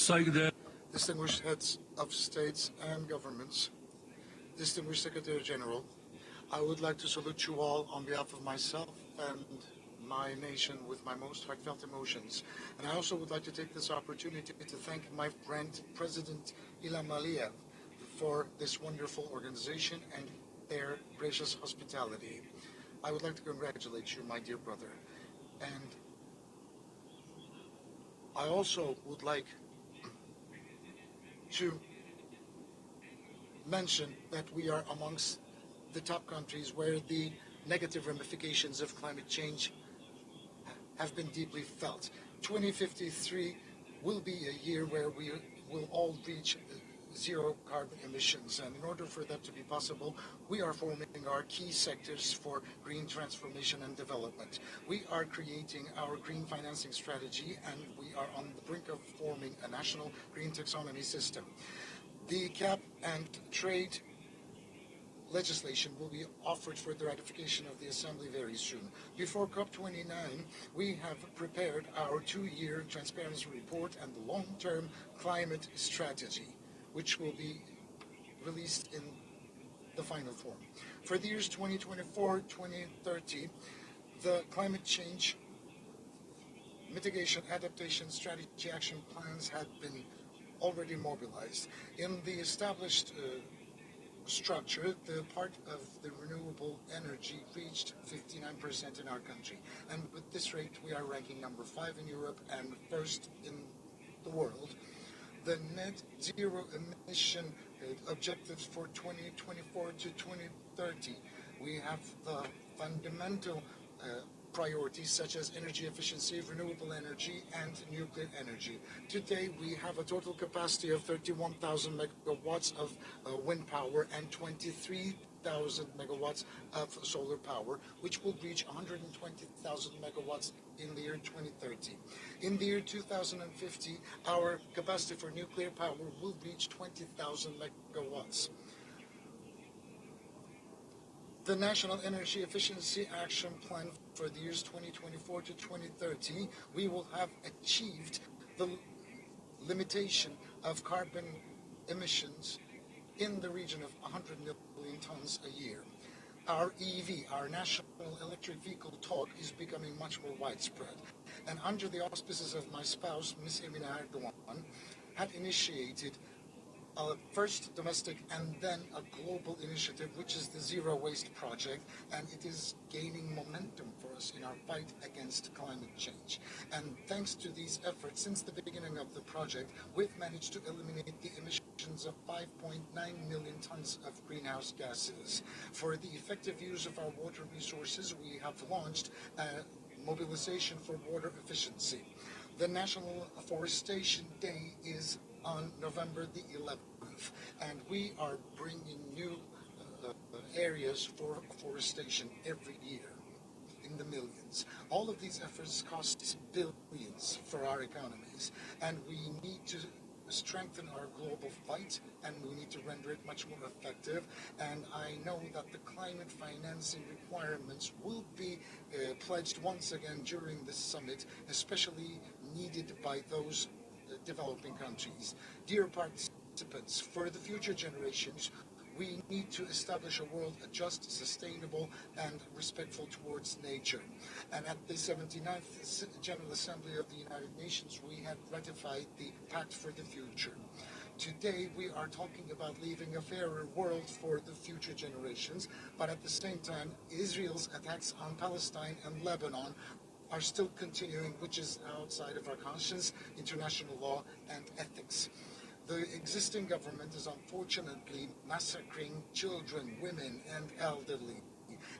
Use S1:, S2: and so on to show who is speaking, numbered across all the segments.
S1: Saygıdeğer
S2: distinguished heads of states and governments, distinguished Secretary General, I would like to salute you all on behalf of myself and my nation with my most heartfelt emotions. And I also would like to take this opportunity to thank my friend, President Ilham Aliyev, for this wonderful organization and their gracious hospitality. I would like to congratulate you, my dear brother. And I also would like to mention that we are amongst the top countries where the negative ramifications of climate change have been deeply felt. 2053 will be a year where we will all reach zero carbon emissions, and in order for that to be possible, we are forming our key sectors for green transformation and development. We are creating our green financing strategy, and we are on the brink of forming a national green taxonomy system. The cap and trade legislation will be offered for the ratification of the Assembly very soon. Before COP29, we have prepared our 2-year transparency report and the long-term climate strategy, which will be released in the final form. For the years 2024-2030, the climate change mitigation adaptation strategy action plans had been already mobilized. In the established structure, the part of the renewable energy reached 59% in our country. And with this rate, we are ranking number 5 in Europe and first in the world. The net zero emission objectives for 2024 to 2030, we have the fundamental priorities such as energy efficiency, renewable energy, and nuclear energy. Today, we have a total capacity of 31,000 megawatts of wind power and 23,000 megawatts of solar power, which will reach 120,000 megawatts in the year 2030. In the year 2050, our capacity for nuclear power will reach 20,000 megawatts. The National Energy Efficiency Action Plan for the years 2024 to 2030, we will have achieved the limitation of carbon emissions in the region of 100 million tons a year. Our EV, our National Electric Vehicle talk, is becoming much more widespread. And under the auspices of my spouse, Ms. Emine Erdoğan, had initiated a first domestic and then a global initiative, which is the Zero Waste Project, and it is gaining momentum for us in our fight against climate change. And thanks to these efforts, since the beginning of the project, we've managed to eliminate the emissions of 5.9 million tons of greenhouse gases. For the effective use of our water resources, we have launched a mobilization for water efficiency. The National Afforestation Day is on November the 11th, and we are bringing new areas for afforestation every year in the millions. All of these efforts cost billions for our economies, and we need to strengthen our global fight, and we need to render it much more effective. And I know that the climate financing requirements will be pledged once again during this summit, especially needed by those developing countries. Dear participants, for the future generations, we need to establish a world just, sustainable, and respectful towards nature. And at the 79th General Assembly of the United Nations, we had ratified the Pact for the Future. Today, we are talking about leaving a fairer world for the future generations, but at the same time, Israel's attacks on Palestine and Lebanon are still continuing, which is outside of our conscience, international law, and ethics. The existing government is unfortunately massacring children, women, and elderly,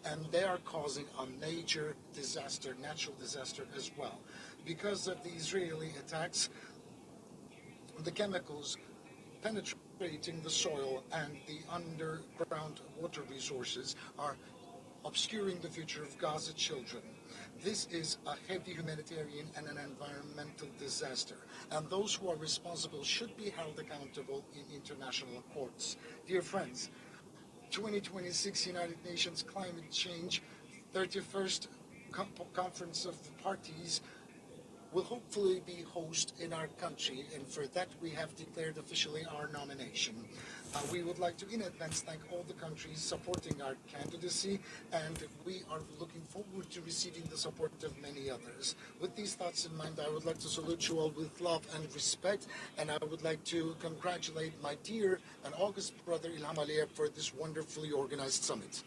S2: and they are causing a major disaster, natural disaster as well. Because of the Israeli attacks, the chemicals penetrating the soil and the underground water resources are obscuring the future of Gaza children. This is a heavy humanitarian and an environmental disaster, and those who are responsible should be held accountable in international courts. Dear friends, 2026 United Nations Climate Change 31st Conference of the Parties will hopefully be host in our country, and for that we have declared officially our nomination. We would like to in advance thank all the countries supporting our candidacy, and we are looking forward to receiving the support of many others. With these thoughts in mind, I would like to salute you all with love and respect, and I would like to congratulate my dear and august brother Ilham Aliyev for this wonderfully organized summit.